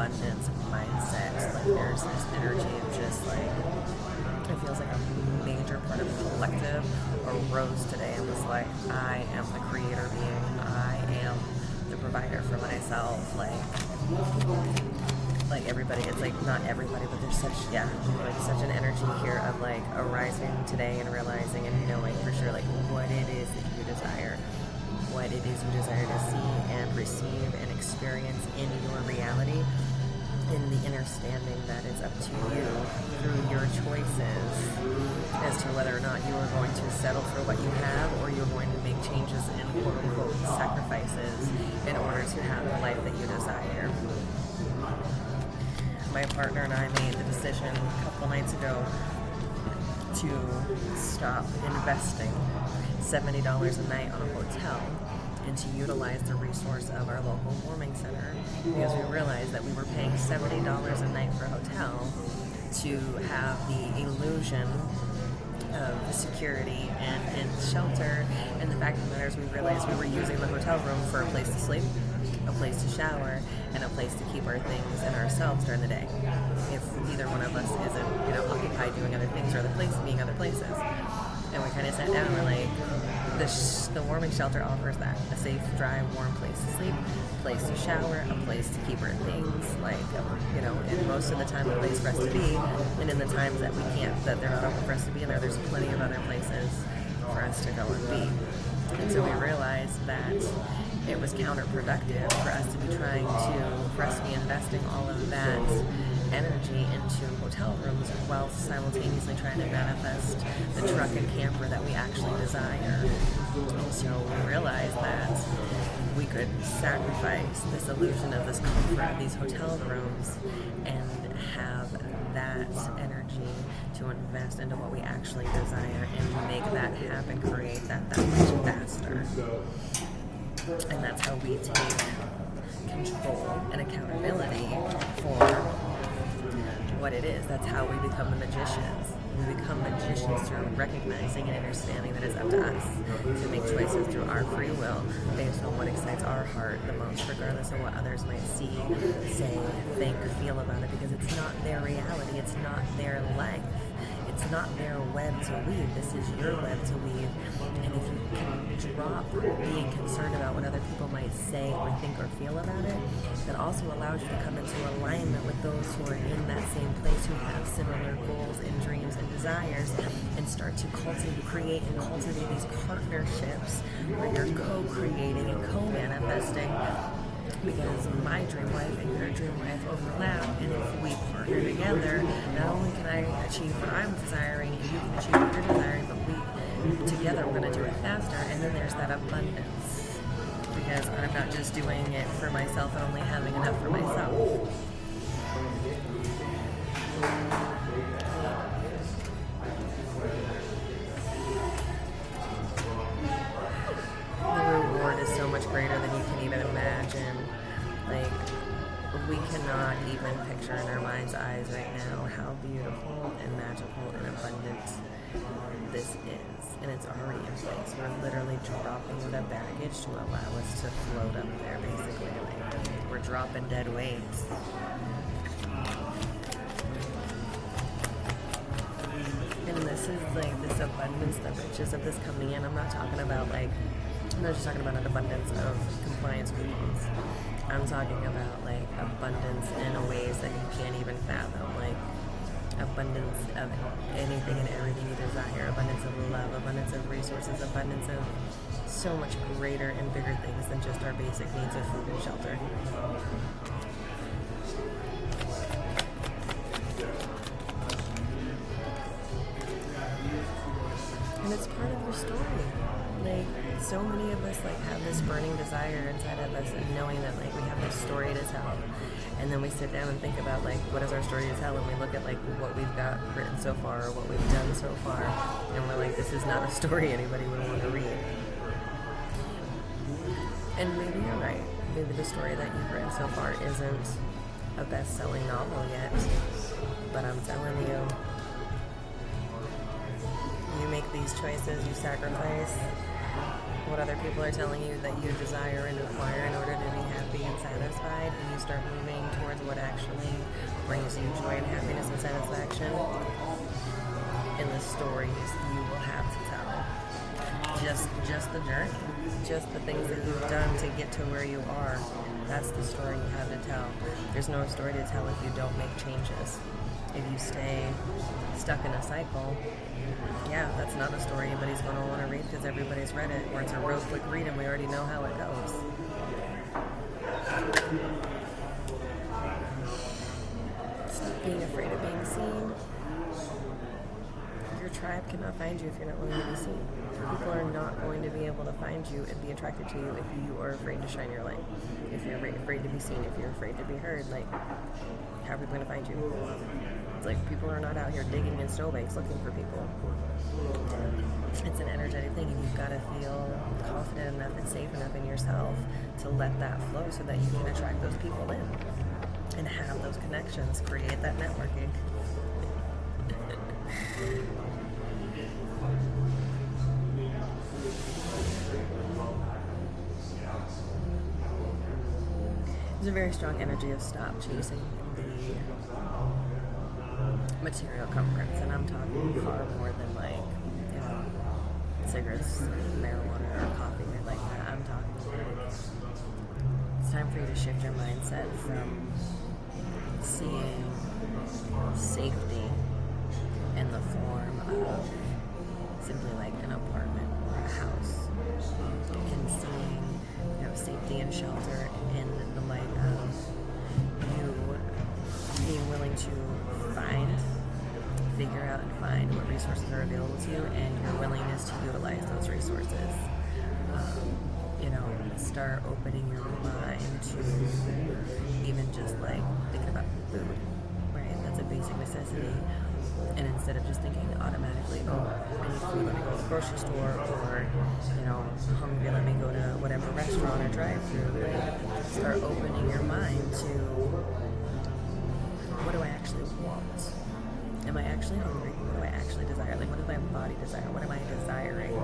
abundance mindset. Like there's this energy of just like, it feels like a major part of the collective arose today and was like, I am the creator being, I am the provider for myself. Like everybody, it's like not everybody, but there's such, like such an energy here of like arising today and realizing and knowing for sure like what it is that you desire, what it is you desire to see and receive and experience in your reality, in the understanding that it's up to you through your choices as to whether or not you are going to settle for what you have or you're going to make changes and quote unquote sacrifices in order to have the life that you desire. My partner and I made the decision a couple nights ago to stop investing $70 a night on a hotel and to utilize the resource of our local warming center, because we realized that we were paying $70 a night for a hotel to have the illusion of security and shelter, and the fact of the matter is we realized we were using the hotel room for a place to sleep, a place to shower, and a place to keep our things and ourselves during the day. If either one of us isn't, occupied doing other things or being other places. And we kind of sat down and we're like, the warming shelter offers that. A safe, dry, warm place to sleep, a place to shower, a place to keep our things, and most of the time a place for us to be. And in the times that we can't, that they're not open for us to be in there's plenty of other places for us to go and be. And so we realized that it was counterproductive for us to be investing all of that energy into hotel rooms while simultaneously trying to manifest the truck and camper that we actually desire. And so we realized that we could sacrifice this illusion of this comfort of these hotel rooms and have that energy to invest into what we actually desire and make that happen, create that much faster. And that's how we take control and accountability for what it is. That's how we become the magicians. We become magicians through recognizing and understanding that it's up to us to make choices through our free will based on what excites our heart the most, regardless of what others might see, say, think, feel about it, because it's not their reality, it's not their life. It's not their web to weave. This is your web to weave. And if you can drop being concerned about what other people might say or think or feel about it, that also allows you to come into alignment with those who are in that same place, who have similar goals and dreams and desires, and start to create and cultivate these partnerships where you're co-creating and co-manifesting. Because my dream life and your dream life overlap, and if we partner together, not only can I achieve what I'm desiring and you can achieve what you're desiring, but we together we're going to do it faster. And then there's that abundance, because I'm not just doing it for myself and only having enough for myself. The reward is so much greater than you can even imagine. We cannot even picture in our mind's eyes right now how beautiful and magical and abundant this is. And it's already in place. We're literally dropping the baggage to allow us to float up there, basically. We're dropping dead weights. And this is this abundance, the riches of this coming in. I'm not talking about I'm not just talking about an abundance of compliance coupons. I'm talking about abundance in ways that you can't even fathom, abundance of anything and everything you desire, abundance of love, abundance of resources, abundance of so much greater and bigger things than just our basic needs of food and shelter. And it's part of your story. So many of us have this burning desire inside of us, and knowing that we have this story to tell, and then we sit down and think about what is our story to tell, and we look at what we've got written so far or what we've done so far, and we're this is not a story anybody would want to read. And maybe you're right. Maybe the story that you've written so far isn't a best-selling novel yet, but I'm telling you, you make these choices, you sacrifice, what other people are telling you that you desire and acquire in order to be happy and satisfied, and you start moving towards what actually brings you joy and happiness and satisfaction, in the stories you will have to tell. Just the journey, just the things that you've done to get to where you are. That's the story you have to tell. There's no story to tell if you don't make changes. If you stay stuck in a cycle, yeah, that's not a story anybody's going to want to read because everybody's read it, or it's a real quick read and we already know how it goes. Stop being afraid of being seen. Your tribe cannot find you if you're not willing to be seen. People are not going to be able to find you and be attracted to you if you are afraid to shine your light. If you're afraid to be seen, if you're afraid to be heard, like, how are people going to find you? It's like people are not out here digging in snowbanks looking for people. It's an energetic thing, and you've got to feel confident enough and safe enough in yourself to let that flow so that you can attract those people in and have those connections, create that networking. There's a very strong energy of stop chasing the material comforts, and I'm talking far more than like, you know, cigarettes, marijuana, or coffee, or like that. I'm talking like it's time for you to shift your mindset from seeing safety in the form of simply like an apartment or a house, and seeing, you know, safety and shelter in the light of you being willing to figure out and find what resources are available to you, and your willingness to utilize those resources. You know, start opening your mind to even just like thinking about food, right? That's a basic necessity. And instead of just thinking automatically, oh, I need food, let me go to the grocery store, or, you know, I'm hungry, let me go to whatever restaurant or drive-thru. Like, start opening your mind to, what do I actually want? Am I actually hungry? What do I actually desire? Like, what does my body desire? What am I desiring?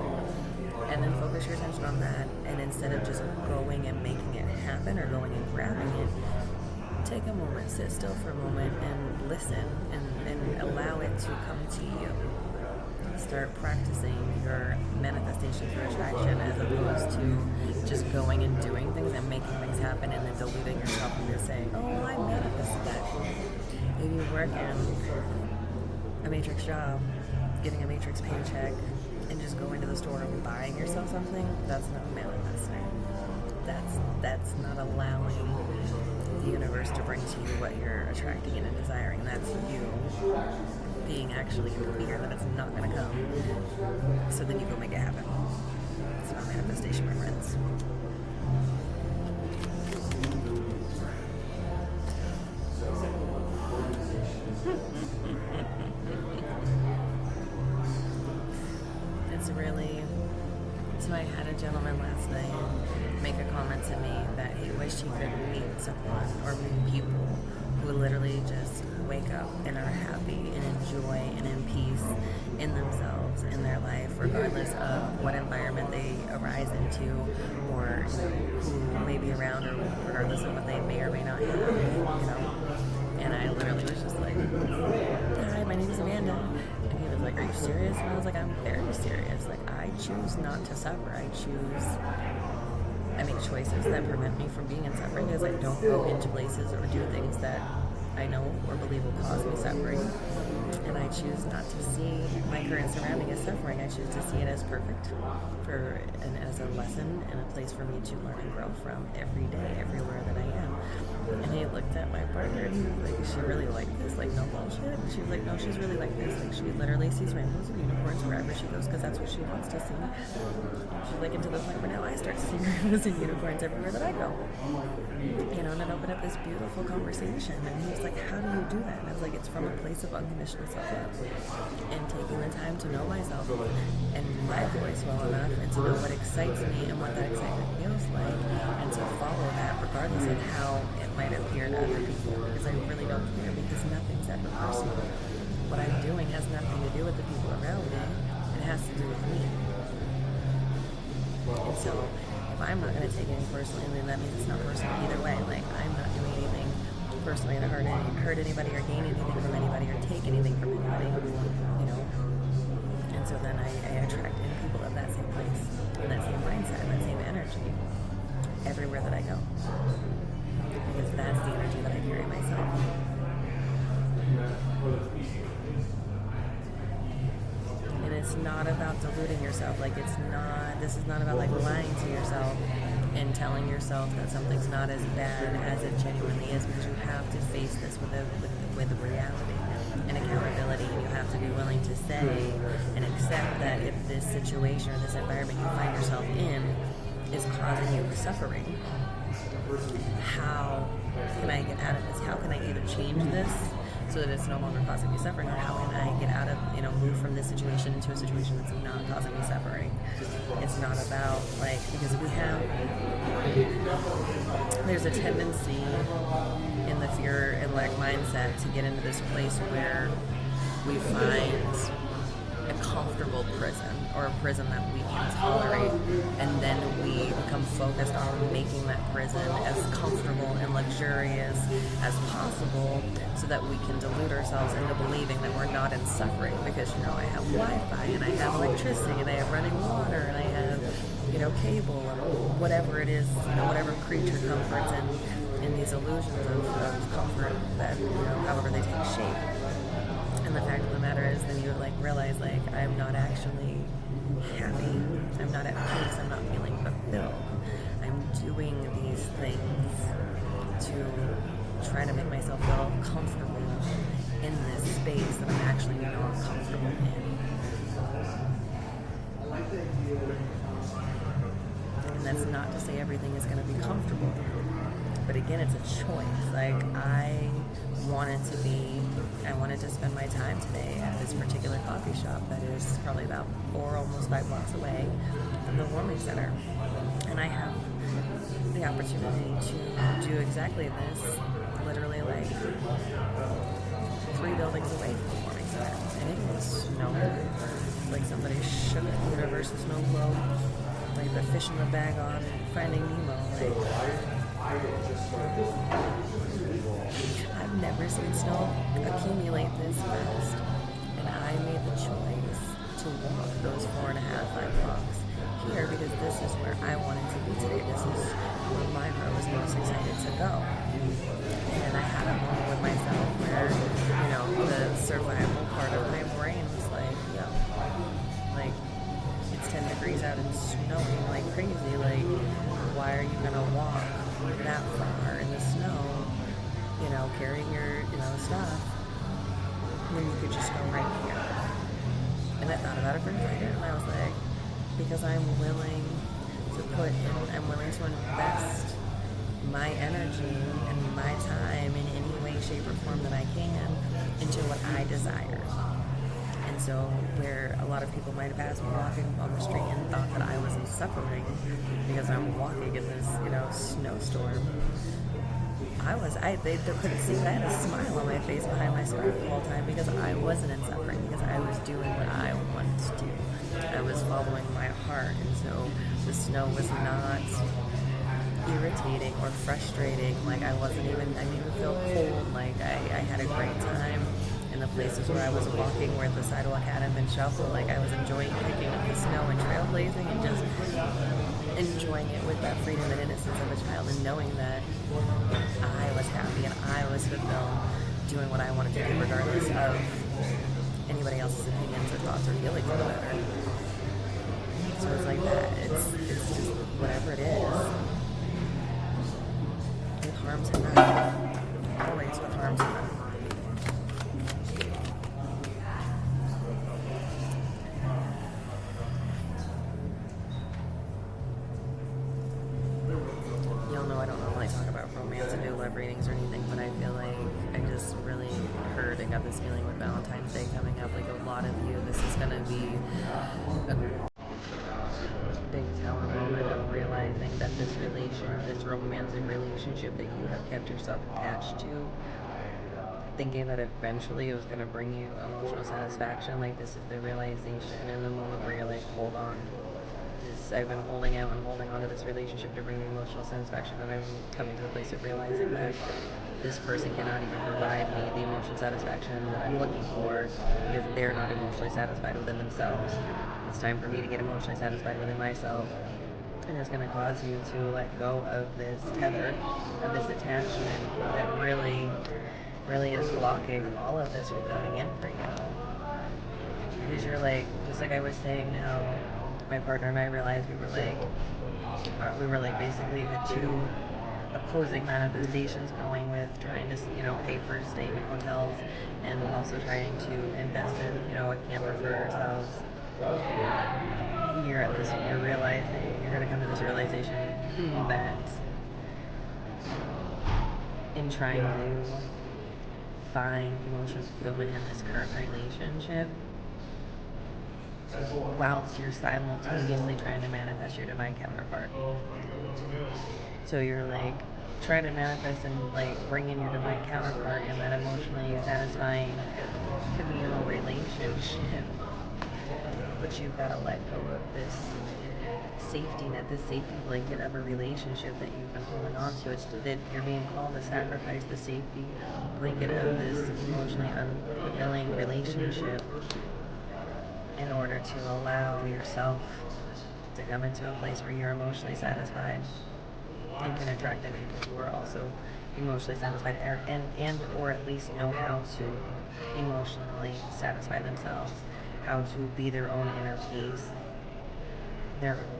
And then focus your attention on that. And instead of just going and making it happen or going and grabbing it, take a moment, sit still for a moment, and listen, and allow it to come to you. Start practicing your manifestation for attraction, as opposed to just going and doing things and making things happen and then deluding yourself into saying, oh, I manifested that. If you work in a matrix job, getting a matrix paycheck, and just going to the store and buying yourself something, that's not manifesting. That's not allowing the universe to bring to you what you're attracting and desiring. That's you being actually in fear that it's not going to come. So then you go make it happen. It's not manifestation, my friends. It's really... So I had a gentleman last night make a comment to me that he wished he could meet someone or meet people who literally just wake up and are happy and enjoy and in peace in themselves, in their life, regardless of what environment they arise into, or, you know, who may be around, or regardless of what they may or may not have, you know. And I literally was just like, hi, my name is Amanda. And he was like, are you serious? And I was like, I'm very serious. Like, I choose not to suffer. I make choices that prevent me from being in suffering, because I don't go into places or do things that I know or believe will cause me suffering. And I choose not to see my current surrounding as suffering. I choose to see it as perfect, and as a lesson and a place for me to learn and grow from every day, everywhere that I am. And he looked at my partner and he was like, is she really like this? Like, no bullshit? And she was like, no, she's really like this. Like, she literally sees rainbows and unicorns wherever she goes, because that's what she wants to see. She's like, into the point where now I start to see rainbows and unicorns everywhere that I go. You know, and it opened up this beautiful conversation. And he was like, how do you do that? And I was like, it's from a place of unconditional self-love, and taking the time to know myself and my voice well enough, and to know what excites me and what that excitement feels like, and to follow that regardless of how it might appear to other people, because I really don't care, because nothing's ever personal. What I'm doing has nothing to do with the people around me. It has to do with me. so if I'm not going to take anything personally, then that means it's not personal either way. Like, I'm not doing anything personally to hurt anybody or gain anything from anybody or take anything from anybody, you know. And so then I attract in people of that same place, and that same mindset, and that same energy everywhere that I go. Because that's the energy that I carry myself. And it's not about deluding yourself. Like, this is not about like lying to yourself and telling yourself that something's not as bad as it genuinely is, because you have to face this with reality and accountability, and you have to be willing to say and accept that if this situation or this environment you find yourself in is causing you suffering, how can I get out of this? How can I either change this so that it's no longer causing me suffering, or how can I get out of, move from this situation into a situation that's not causing me suffering? It's not about, like, because there's a tendency in the fear and lack mindset to get into this place where we find a comfortable prison, or a prison that we can tolerate, and then we become focused on making that prison as comfortable and luxurious as possible so that we can delude ourselves into believing that we're not in suffering, because I have Wi-Fi and I have electricity and I have running water and I have cable and whatever it is, whatever creature comforts in these illusions of comfort that however they take shape. And the fact of the matter is, then you realize I'm not actually happy. I'm not at peace. I'm not feeling fulfilled. I'm doing these things to try to make myself feel comfortable in this space that I'm actually not comfortable in. And that's not to say everything is going to be comfortable. But again, it's a choice. I wanted to spend my time today at this particular coffee shop that is probably about 4, almost 5 blocks away from the warming center. And I have the opportunity to do exactly this, literally 3 buildings away from the warming center. And it was snowing. Like somebody shook the universe snow globe, like the fish in the bag on Finding Nemo. I've never seen snow accumulate this fast, and I made the choice to walk those 4.5, 5 blocks here because this is where I wanted to be today. This is where my heart was most excited to go. And I had a moment with myself where, the survival part of my brain was it's 10 degrees out and snowing like crazy. Why are you gonna walk that far in the snow, carrying your, stuff, when you could just go right here? And I thought about it for a second, and I was like, because I'm willing to invest my energy and my time in any way, shape, or form that I can into what I desire. And so where a lot of people might have passed me walking on the street and thought that I wasn't suffering because I'm walking in this, snowstorm, they couldn't see, but I had a smile on my face behind my scarf the whole time because I wasn't in suffering, because I was doing what I wanted to do. I was following my heart, and so the snow was not irritating or frustrating. I didn't even feel cold. I had a great time in the places where I was walking, where the sidewalk hadn't been shuffled. I was enjoying picking up the snow and trailblazing and just enjoying it with that freedom and innocence of a child, and knowing that I was happy and I was fulfilled doing what I wanted to do, regardless of anybody else's opinions or thoughts or feelings on the matter. So it's like that. It's just whatever it is. With harm to none. Always with harm to none. Y'all know I don't normally talk about romance and do love readings or anything, but I feel like I just really heard and got this feeling with Valentine's Day coming up. A lot of you, this is going to be a big tower moment of realizing that this romantic relationship that you have kept yourself attached to, thinking that eventually it was going to bring you emotional satisfaction, this is the realization in the moment where you're hold on, this I've been holding out and holding on to this relationship to bring me emotional satisfaction, and I'm coming to the place of realizing that this person cannot even provide me the emotional satisfaction that I'm looking for because they're not emotionally satisfied within themselves. It's time for me to get emotionally satisfied within myself. And it's going to cause you to let go of this tether, of this attachment that really, really is blocking all of this from coming in for you. Because you're like, just like I was saying, how my partner and I realized we were like basically the two opposing manifestations going with trying to, pay for staying in hotels and also trying to invest in, a camper for ourselves. You're realizing, you're going to come to this realization that in trying to find emotional fulfillment in this current relationship, whilst you're simultaneously trying to manifest your divine counterpart. So you're like trying to manifest and like bring in your divine counterpart in that emotionally satisfying communal relationship. But you've got to let go of this safety net, this safety blanket of a relationship that you've been holding on to. It's that you're being called to sacrifice the safety blanket of this emotionally unfulfilling relationship in order to allow yourself to come into a place where you're emotionally satisfied and can attract people who are also emotionally satisfied and or at least know how to emotionally satisfy themselves, how to be their own inner peace,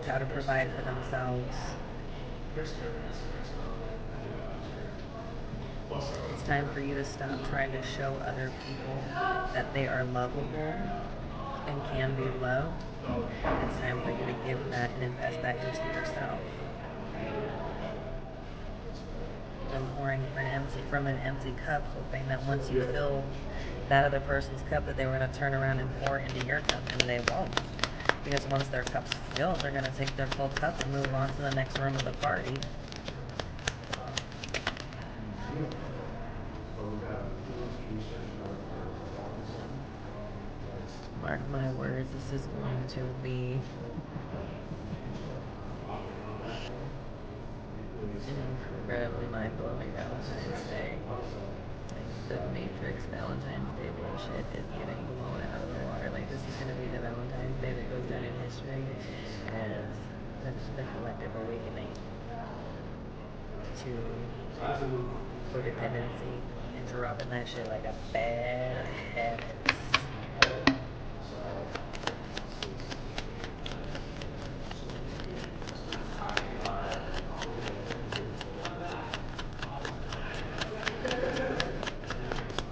how to provide for themselves. It's time for you to stop trying to show other people that they are lovable and can be loved. It's time for you to give that and invest that into yourself. And pouring from an empty cup, hoping that once you fill that other person's cup, that they were going to turn around and pour into your cup, and they won't. Because once their cup's filled, they're going to take their full cup and move on to the next room of the party. Mark my words, this is going to be an incredibly mind-blowing Valentine's Day. Like, the Matrix Valentine's Day bullshit is getting blown out of the water. Like, this is going to be the Valentine's Day that goes down in history as the collective awakening to codependency and dropping that shit like a bad habit.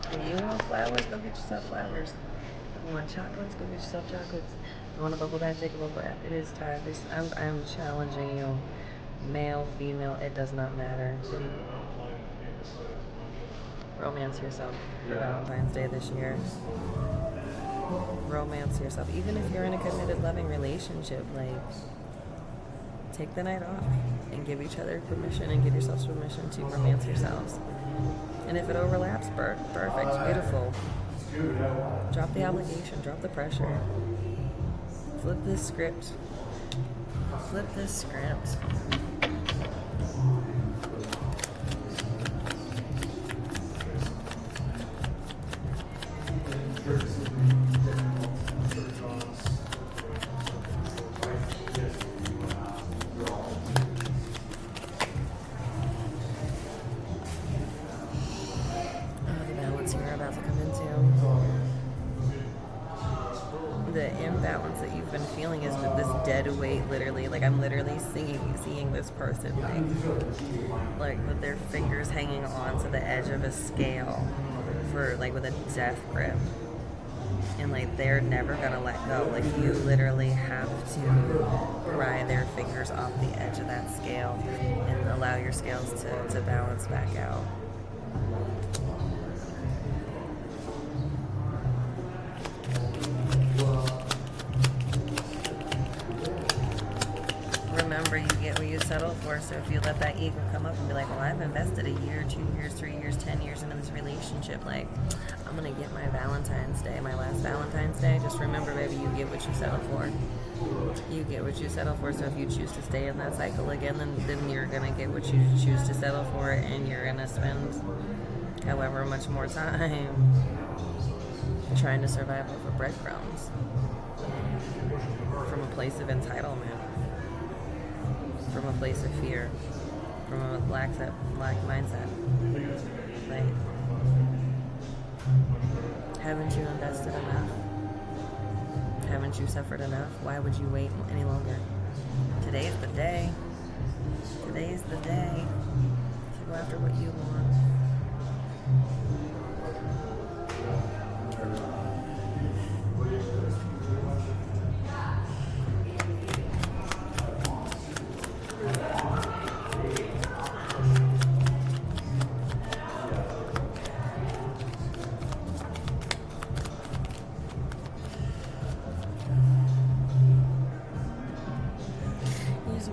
If you want flowers, go get yourself flowers. If you want chocolates, go get yourself chocolates. If you want a bubble bath, take a bubble bath. It is time. I'm challenging you. Male, female, it does not matter. Romance yourself for Valentine's Day this year. Romance yourself. Even if you're in a committed, loving relationship, like, take the night off and give each other permission and give yourselves permission to romance yourselves. And if it overlaps, perfect, beautiful. Drop the obligation, drop the pressure. Flip this script. Flip this script. The imbalance that you've been feeling is with this dead weight, literally. Like, I'm literally seeing this person, like with their fingers hanging on to the edge of a scale with a death grip. And, like, they're never gonna let go. Like, you literally have to pry their fingers off the edge of that scale and allow your scales to balance back out. Remember, you get what you settle for. So if you let that ego come up and be like, well, I've invested a year, 2 years, 3 years, 10 years into this relationship, like, I'm gonna get my Valentine's Day, my last Valentine's Day. Just remember, baby, you get what you settle for. You get what you settle for. So if you choose to stay in that cycle again, then you're gonna get what you choose to settle for, and you're gonna spend however much more time trying to survive off of breadcrumbs from a place of entitlement, from a place of fear, from a lack mindset. Like, haven't you invested enough? Haven't you suffered enough? Why would you wait any longer? Today's the day. Today's the day to go after what you want.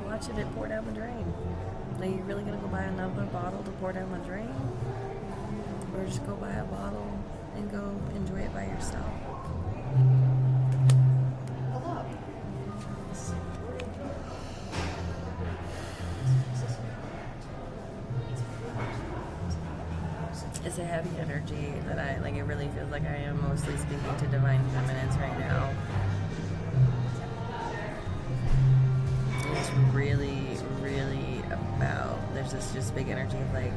Watching it pour down the drain. Are you really gonna go buy another bottle to pour down the drain? Or just go buy a bottle and go enjoy it by yourself? It's a heavy energy that I like. It really feels like I am mostly speaking to divine feminines right now. It's really about, there's this just big energy of like,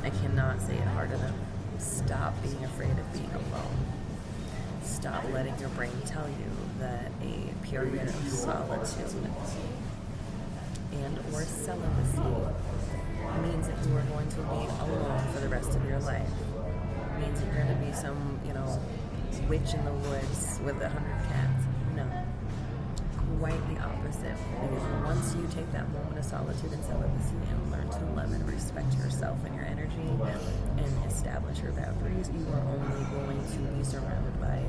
I cannot say it hard enough. Stop being afraid of being alone. Stop letting your brain tell you that a period of solitude and or celibacy means that you are going to be alone for the rest of your life. It means that you're going to be some, witch in the woods with 100 cats. No. Quite the opposite. Because once you take that moment of solitude and celibacy and learn to love and respect yourself and your energy and establish your boundaries, you are only going to be surrounded by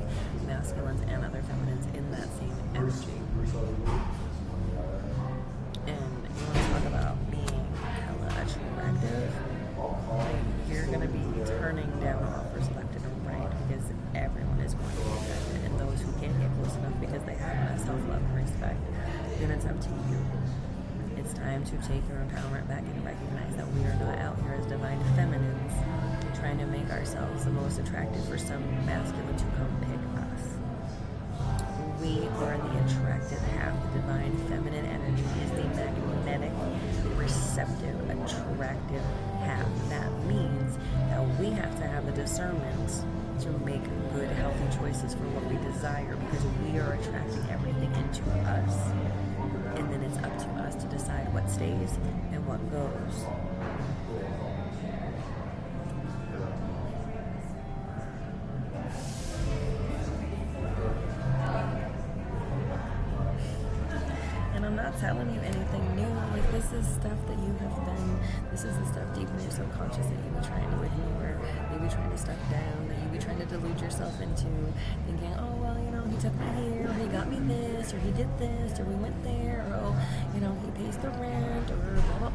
masculines and other feminines in that same energy. And you want to talk about being hella attractive, you're going to be turning down offers left and right because everyone is going to be attracted, and those who can't get close enough because they have that self-love and respect, then it's up to you. It's time to take your empowerment back and recognize that we are not out here as divine feminines trying to make ourselves the most attractive for some masculine to come pick us. We are the attractive half. The divine feminine energy is the magnetic, receptive, attractive half. That means that we have to have the discernment to make good, healthy choices for what we desire, because we are attracting everything into us. And then it's up to us to decide what stays and what goes. And I'm not telling you anything new. Like, this is stuff that you have been, this is the stuff deep in your subconscious that you've been trying to ignore, maybe trying to stuff down, that you've been trying to delude yourself into thinking, oh, well, he took me here, or he got me this, or he did this, or we went there, or, oh, he pays the rent, or blah, blah.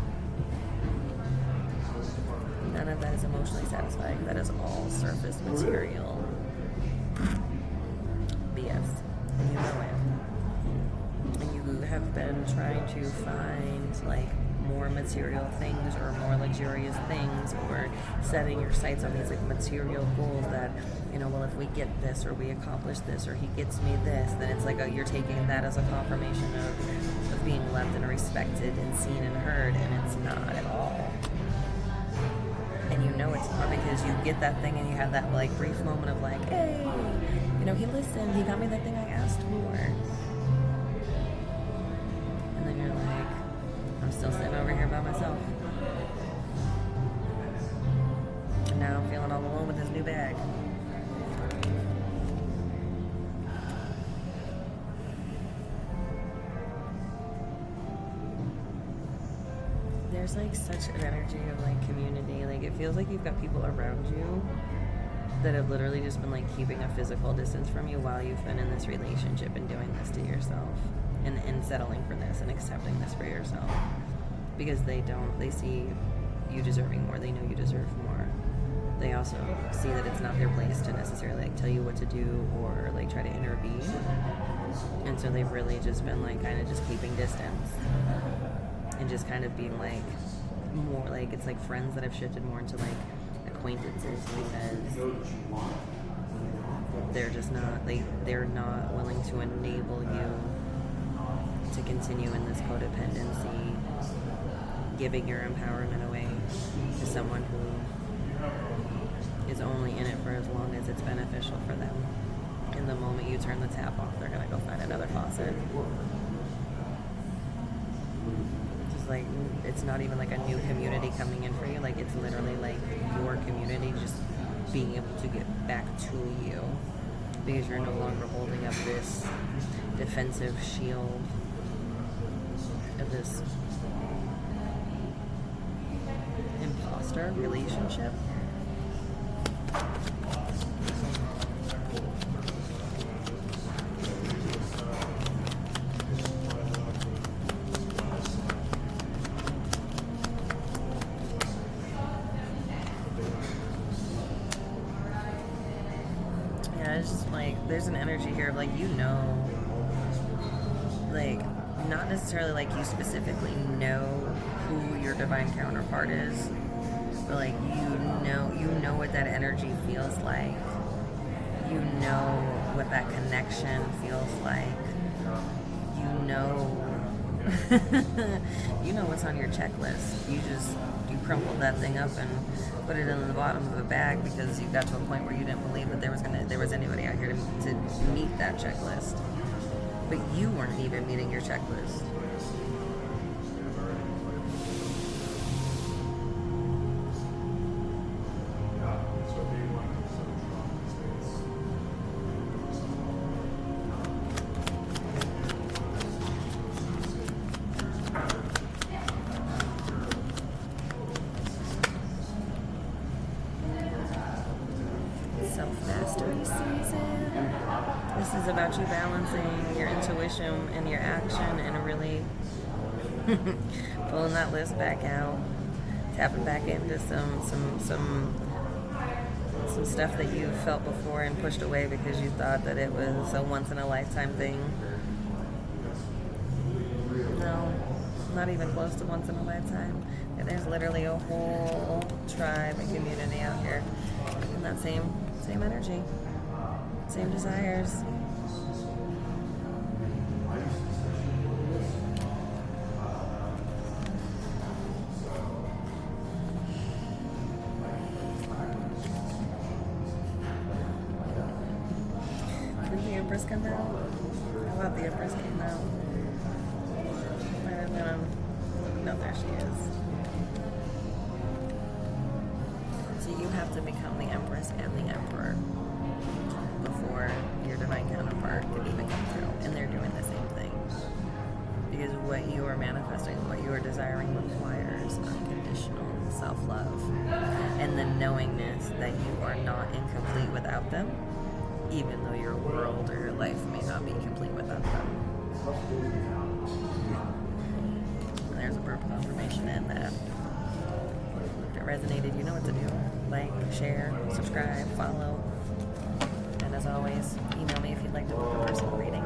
None of that is emotionally satisfying. That is all surface material BS. And you know it. And you have been trying to find, like, more material things or more luxurious things, or setting your sights on these like material goals that, well, if we get this or we accomplish this or he gets me this, then it's like, oh, you're taking that as a confirmation of being loved and respected and seen and heard, and it's not at all. And it's not, because you get that thing and you have that like brief moment of like, hey, he listened, he got me that thing I asked for. And then you're like, I'm still sitting over here by myself. And now I'm feeling all alone with this new bag. There's like such an energy of like community. Like, it feels like you've got people around you that have literally just been like keeping a physical distance from you while you've been in this relationship and doing this to yourself. And settling for this and accepting this for yourself, because they see you deserving more. They know you deserve more. They also see that it's not their place to necessarily like tell you what to do or like try to intervene. And so they've really just been like kind of just keeping distance and just kind of being like more like it's like friends that have shifted more into like acquaintances because they're just not they're not willing to enable you to continue in this codependency, giving your empowerment away to someone who is only in it for as long as it's beneficial for them. In the moment you turn the tap off, they're gonna go find another faucet. Just like it's not even like a new community coming in for you. Like it's literally like your community just being able to get back to you because you're no longer holding up this defensive shield of this imposter relationship. It's just like there's an energy here of like like not necessarily like you specifically know who your divine counterpart is, but like you know what that energy feels like. You know what that connection feels like. You know you know what's on your checklist. You crumpled that thing up and put it in the bottom of a bag because you got to a point where you didn't believe that there was anybody out here to meet that checklist. But you weren't even meeting your checklist. Self-mastery season. This is about you balancing your intuition and your action and really pulling that list back out, tapping back into some stuff that you felt before and pushed away because you thought that it was a once-in-a-lifetime thing. No, not even close to once in a lifetime. And there's literally a whole tribe and community out here in that same energy, same desires. Did the Empress come out? How about the Empress came out? Might have been no, there she is. So you have to become the Empress and the Emperor before your divine counterpart can even come through. And they're doing the same thing. Because what you are manifesting, what you are desiring requires unconditional self-love. And the knowingness that you are not incomplete without them, even though your world or your life may not be complete without them. And there's a burp confirmation in that. If it resonated, you know what to do. Like, share, subscribe, follow. And as always, email me if you'd like to book a personal reading.